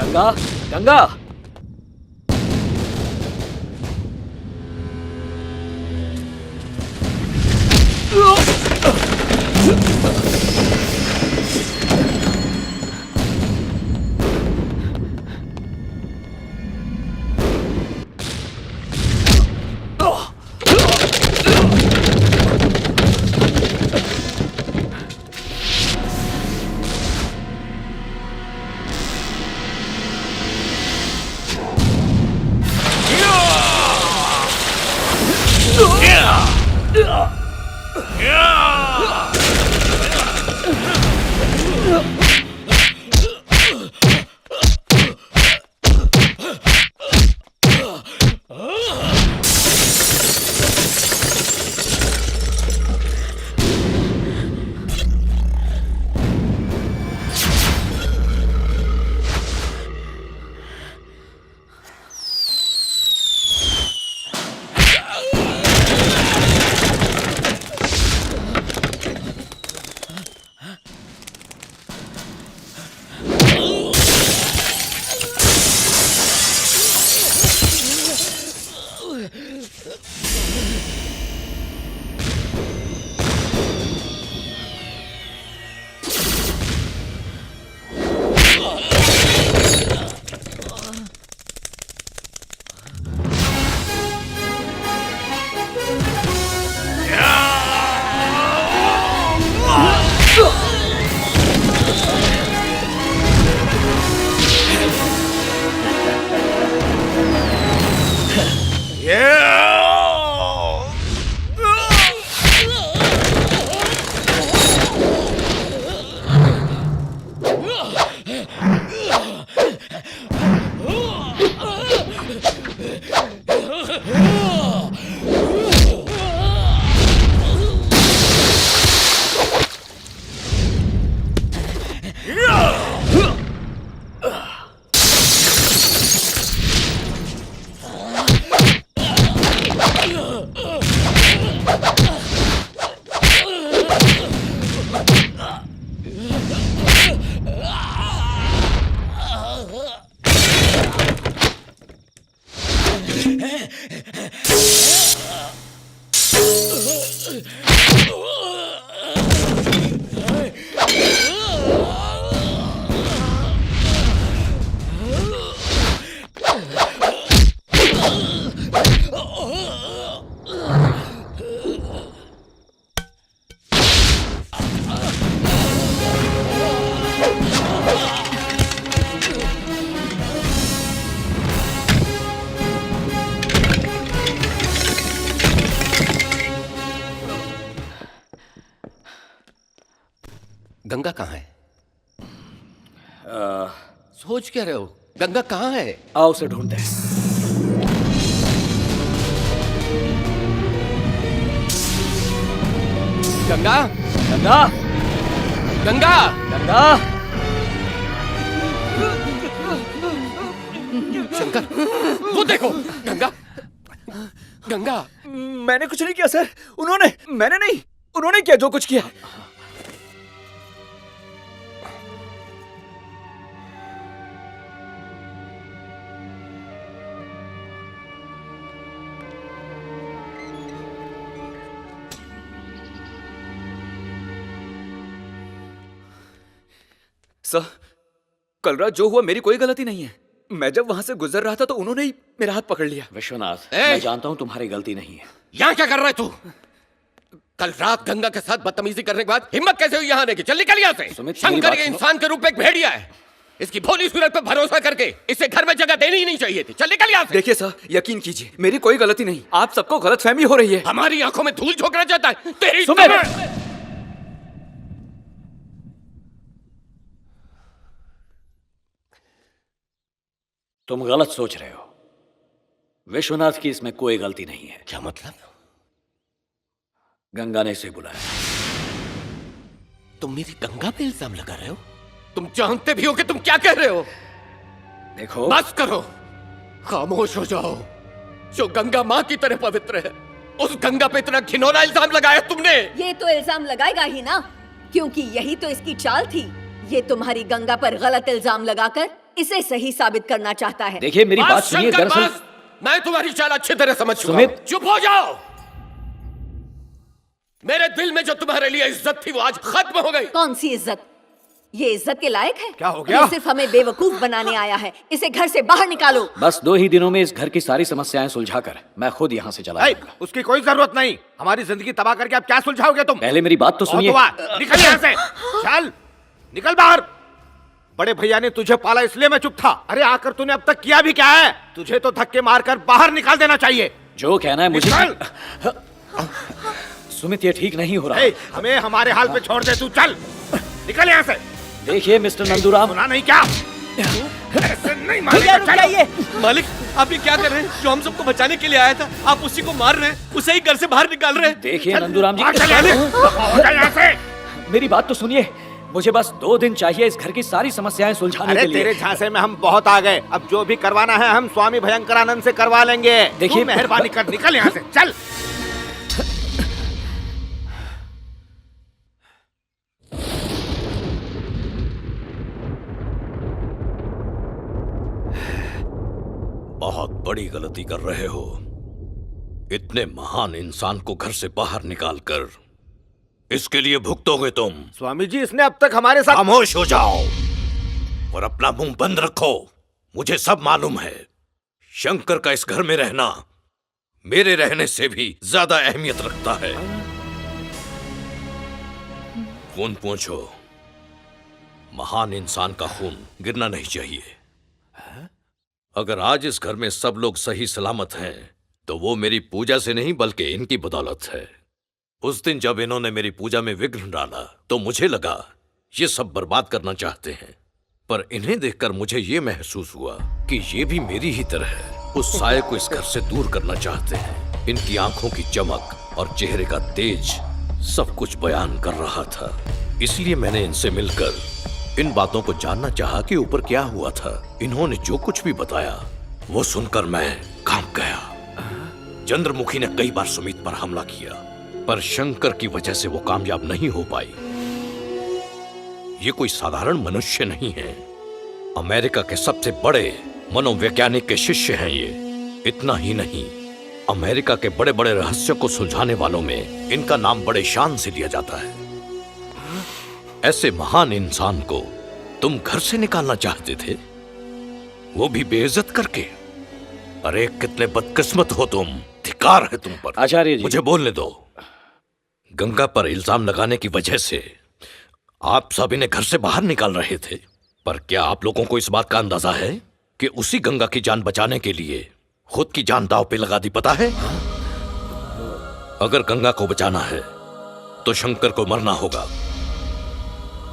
गंगा, गंगा। गंगा कहाँ है? सोच क्या रहे हो? गंगा कहाँ है? आओ उसे ढूंढते हैं। गंगा, गंगा, गंगा, गंगा। शंकर, वो देखो, गंगा, गंगा। मैंने कुछ नहीं किया सर, मैंने नहीं, उन्होंने किया जो कुछ किया। सर, कल रात जो हुआ मेरी कोई गलती नहीं है। मैं जब वहां से गुजर रहा था तो उन्होंने ही मेरा हाथ पकड़ लिया। विश्वनाथ, मैं जानता हूं तुम्हारी गलती नहीं है। यहाँ क्या कर रहा है तू? कल रात गंगा के साथ बदतमीजी करने के बाद हिम्मत कैसे हुई यहाँ आने की? चल निकल यहाँ से। शंकर ये इंसान के रूप में एक भेड़िया है। इसकी भोली सूरत पर भरोसा करके इसे घर में जगह देनी ही नहीं चाहिए थी। चल निकल यहाँ से। देखिए सर, यकीन कीजिए, मेरी कोई गलती नहीं। आप सबको गलतफहमी हो रही है। हमारी आंखों में धूल झोंकना चाहता है तेरी। तुम गलत सोच रहे हो। विश्वनाथ की इसमें कोई गलती नहीं है। क्या मतलब? गंगा ने इसे बुलाया। तुम मेरी गंगा पे इल्जाम लगा रहे हो? तुम जानते भी हो कि तुम क्या कह रहे हो? देखो, बस करो, खामोश हो जाओ। जो गंगा माँ की तरह पवित्र है, उस गंगा पे इतना घिनौना इल्जाम लगाया तुमने। ये तो इल्जाम लगाएगा ही ना, क्योंकि यही तो इसकी चाल थी। ये तुम्हारी गंगा पर गलत इल्जाम लगाकर इसे सही साबित करना चाहता है। देखिए मेरी बात बस सुनिए। शंकर, दरअसल बस। मैं तुम्हारी चाल अच्छी तरह समझ चुका सुमित। हूं। चुप हो जाओ। मेरे दिल में जो तुम्हारे लिए इज्जत थी वो आज खत्म हो गई। कौन सी इज्जत? ये इज्जत के लायक है? क्या हो गया? ये सिर्फ हमें बेवकूफ बनाने आया है। इसे घर से बाहर निकालो। बस 2 ही दिनों में इस घर की सारी समस्याएं सुलझाकर मैं खुद यहाँ से चला जाऊंगा। उसकी कोई जरूरत नहीं। हमारी जिंदगी तबाह करके अब क्या सुलझाओगे तुम? पहले मेरी बात तो सुनिए। निकल यहाँ से। चल निकल बाहर। बड़े भैया ने तुझे पाला इसलिए मैं चुप था। अरे आकर तूने अब तक किया भी क्या है? तुझे तो धक्के मारकर बाहर निकाल देना चाहिए। जो कहना है मुझे। निकल। सुमित ये ठीक नहीं हो रहा। हमें हमारे हाल पे छोड़ दे। तू चल निकल यहाँ से। देखिए मिस्टर नंदूराम। सुना नहीं क्या? ऐसे नहीं मारेगा। मालिक आप ये क्या कर रहे हैं? जो हम सबको बचाने के लिए आया था आप उसी को मार रहे हैं, उसे ही घर से बाहर निकाल रहे हैं। देखिए नंदूराम जी, हो जा यहाँ से। मेरी बात तो सुनिए। मुझे बस 2 दिन चाहिए इस घर की सारी समस्याएं सुलझाने अरे के लिए। तेरे झांसे में हम बहुत आ गए। अब जो भी करवाना है हम स्वामी भयंकरानंद से करवा लेंगे। देखिए, तू मेहरबानी कर निकल यहाँ से। चल। बहुत बड़ी गलती कर रहे हो। इतने महान इंसान को घर से बाहर निकालकर इसके लिए भुगतोगे तुम। स्वामी जी इसने अब तक हमारे साथ। खामोश हो जाओ और अपना मुंह बंद रखो। मुझे सब मालूम है। शंकर का इस घर में रहना मेरे रहने से भी ज्यादा अहमियत रखता है। खून पूछो। महान इंसान का खून गिरना नहीं चाहिए। अगर आज इस घर में सब लोग सही सलामत हैं तो वो मेरी पूजा से नहीं बल्कि इनकी बदौलत है। उस दिन जब इन्होंने मेरी पूजा में विघ्न डाला तो मुझे लगा ये सब बर्बाद करना चाहते हैं, पर इन्हें देखकर मुझे ये महसूस हुआ कि ये भी मेरी ही तरह उस साये को इस घर से दूर करना चाहते हैं। इनकी आंखों की चमक और चेहरे का तेज सब कुछ बयान कर रहा था। इसलिए मैंने इनसे मिलकर इन बातों को जानना चाहा कि ऊपर क्या हुआ था। इन्होंने जो कुछ भी बताया वो सुनकर मैं कांप गया। चंद्रमुखी ने कई बार सुमित पर हमला किया, पर शंकर की वजह से वो कामयाब नहीं हो पाई। ये कोई साधारण मनुष्य नहीं है। अमेरिका के सबसे बड़े मनोवैज्ञानिक के शिष्य हैं ये। इतना ही नहीं, अमेरिका के बड़े बड़े रहस्यों को सुलझाने वालों में इनका नाम बड़े शान से लिया जाता है। ऐसे महान इंसान को तुम घर से निकालना चाहते थे, वो भी बेइज्जत करके। अरे कितने बदकिस्मत हो तुम। धिक्कार है तुम पर। आचार्य जी, मुझे बोलने दो। गंगा पर इल्जाम लगाने की वजह से आप सब इन्हें घर से बाहर निकाल रहे थे, पर क्या आप लोगों को इस बात का अंदाजा है कि उसी गंगा की जान बचाने के लिए खुद की जान दांव पे लगा दी? पता है, अगर गंगा को बचाना है तो शंकर को मरना होगा।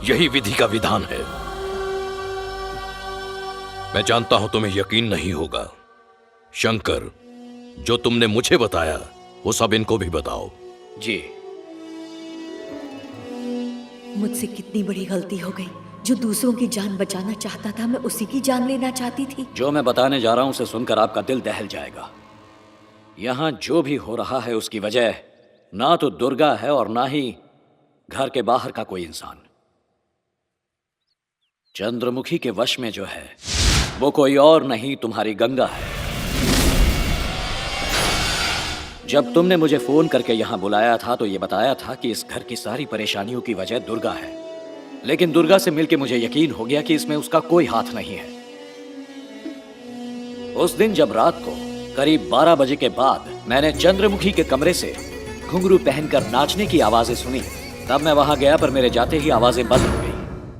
यही विधि का विधान है। मैं जानता हूं तुम्हें यकीन नहीं होगा। शंकर, जो तुमने मुझे बताया वो सब इनको भी बताओ। जी। मुझसे कितनी बड़ी गलती हो गई। जो दूसरों की जान बचाना चाहता था मैं उसी की जान लेना चाहती थी। जो मैं बताने जा रहा हूं उसे सुनकर आपका दिल दहल जाएगा। यहां जो भी हो रहा है उसकी वजह ना तो दुर्गा है और ना ही घर के बाहर का कोई इंसान। चंद्रमुखी के वश में जो है वो कोई और नहीं, तुम्हारी गंगा है। जब तुमने मुझे फोन करके यहां बुलाया था तो ये बताया था कि इस घर की सारी परेशानियों की वजह दुर्गा है, लेकिन दुर्गा से मिलके मुझे यकीन हो गया कि इसमें उसका कोई हाथ नहीं है। उस दिन जब रात को करीब 12 बजे के बाद मैंने चंद्रमुखी के कमरे से घुंघरू पहनकर नाचने की आवाजें सुनी, तब मैं वहां गया, पर मेरे जाते ही आवाजें बंद हो गई।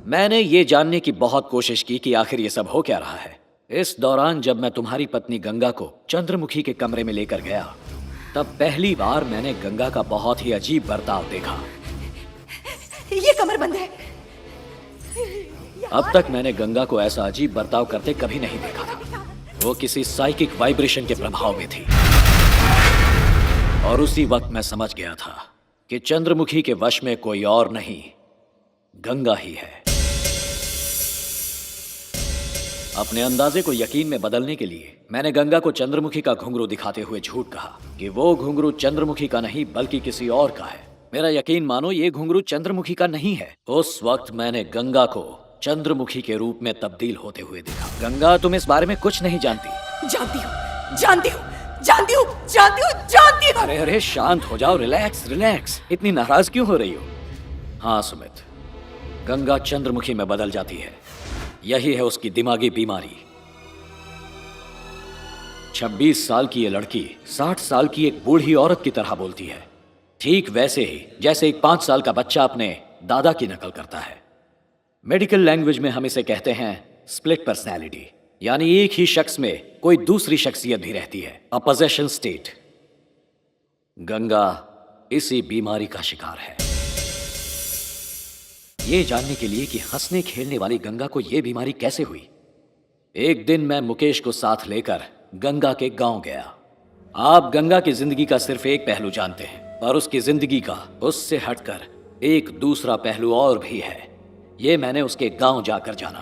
मैंने ये जानने की बहुत कोशिश की कि आखिर ये सब हो क्या रहा है। इस दौरान जब मैं तुम्हारी पत्नी गंगा को चंद्रमुखी के कमरे में लेकर गया, तब पहली बार मैंने गंगा का बहुत ही अजीब बर्ताव देखा। ये कमर बंद है। अब तक मैंने गंगा को ऐसा अजीब बर्ताव करते कभी नहीं देखा था। वो किसी साइकिक वाइब्रेशन के प्रभाव में थी। और उसी वक्त मैं समझ गया था कि चंद्रमुखी के वश में कोई और नहीं, गंगा ही है। अपने अंदाजे को यकीन में बदलने के लिए मैंने गंगा को चंद्रमुखी का घुंघरू दिखाते हुए झूठ कहा कि वो घुंघरू चंद्रमुखी का नहीं बल्कि किसी और का है। मेरा यकीन मानो, ये घुंघरू चंद्रमुखी का नहीं है। उस वक्त मैंने गंगा को चंद्रमुखी के रूप में तब्दील होते हुए दिखा। गंगा, तुम इस बारे में कुछ नहीं जानती। जानती हूँ, जानती हूँ, जानती हूँ, जानती हूँ, जानती हूँ। अरे अरे, शांत हो जाओ, रिलैक्स रिलैक्स। इतनी नाराज क्यों हो रही हो? हाँ सुमित, गंगा चंद्रमुखी में बदल जाती है। यही है उसकी दिमागी बीमारी। 26 साल की ये लड़की 60 साल की एक बूढ़ी औरत की तरह बोलती है, ठीक वैसे ही जैसे एक 5 साल का बच्चा अपने दादा की नकल करता है। मेडिकल लैंग्वेज में हम इसे कहते हैं स्प्लिट पर्सनैलिटी, यानी एक ही शख्स में कोई दूसरी शख्सियत भी रहती है, अ पोजेशन स्टेट। गंगा इसी बीमारी का शिकार है। ये जानने के लिए कि हंसने खेलने वाली गंगा को यह बीमारी कैसे हुई, एक दिन मैं मुकेश को साथ लेकर गंगा के गांव गया। आप गंगा की जिंदगी का सिर्फ एक पहलू जानते हैं, पर उसकी जिंदगी का उससे हटकर एक दूसरा पहलू और भी है। ये मैंने उसके गांव जाकर जाना।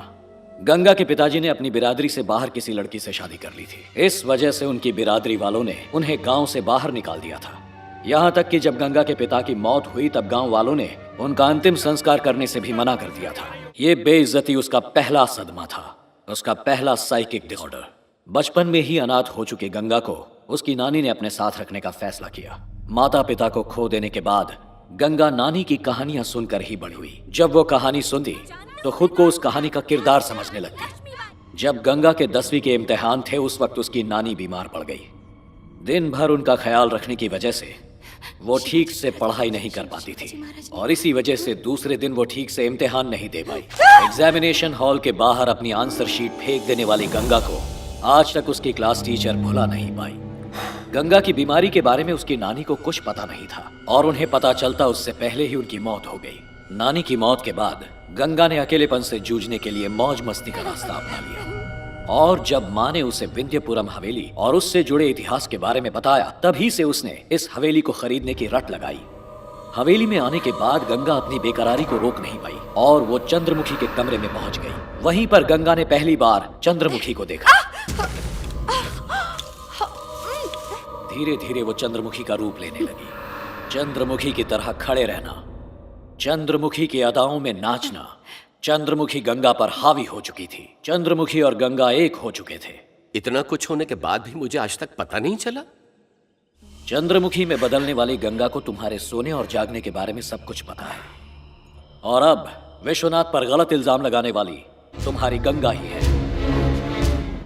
गंगा के पिताजी ने अपनी बिरादरी से बाहर किसी लड़की से शादी कर ली थी। इस वजह से उनकी बिरादरी वालों ने उन्हें गांव से बाहर निकाल दिया था। यहाँ तक कि जब गंगा के पिता की मौत हुई तब गांव वालों ने उनका अंतिम संस्कार करने से भी मना कर दिया था। ये बेइज्जती उसका पहला सदमा था, उसका पहला साइकिक डिसऑर्डर। बचपन में ही अनाथ हो चुकी गंगा को उसकी नानी ने अपने साथ रखने का फैसला किया। माता पिता को खो देने के बाद गंगा नानी की कहानियां सुनकर ही बड़ी हुई। जब वो कहानी सुनती तो खुद को उस कहानी का किरदार समझने लगती। जब गंगा के 10वीं के इम्तिहान थे उस वक्त उसकी नानी बीमार पड़ गई। दिन भर उनका ख्याल रखने की वजह से वो ठीक से पढ़ाई नहीं कर पाती थी और इसी वजह से दूसरे दिन वो ठीक से इम्तिहान नहीं दे पाई। एग्जामिनेशन हॉल के बाहर अपनी आंसर शीट फेंक देने वाली गंगा को आज तक उसकी क्लास टीचर भुला नहीं पाई। गंगा की बीमारी के बारे में उसकी नानी को कुछ पता नहीं था और उन्हें पता चलता उससे पहले ही उनकी मौत हो गई। नानी की मौत के बाद गंगा ने अकेलेपन से जूझने के लिए मौज मस्ती का रास्ता अपना लिया और जब माँ ने उसे विंध्यपुरम हवेली और उससे जुड़े इतिहास के बारे में बताया तभी से उसने इस हवेली को खरीदने की रट लगाई। हवेली में आने के बाद गंगा अपनी बेकरारी को रोक नहीं पाई और वो चंद्रमुखी के कमरे में पहुंच गई। वहीं पर गंगा ने पहली बार चंद्रमुखी को देखा। धीरे धीरे वो चंद्रमुखी का रूप लेने लगी। चंद्रमुखी की तरह खड़े रहना, चंद्रमुखी की अदाओं में नाचना। चंद्रमुखी गंगा पर हावी हो चुकी थी। चंद्रमुखी और गंगा एक हो चुके थे। इतना कुछ होने के बाद भी मुझे आज तक पता नहीं चला। चंद्रमुखी में बदलने वाली गंगा को तुम्हारे सोने और जागने के बारे में सब कुछ पता है और अब विश्वनाथ पर गलत इल्जाम लगाने वाली तुम्हारी गंगा ही है।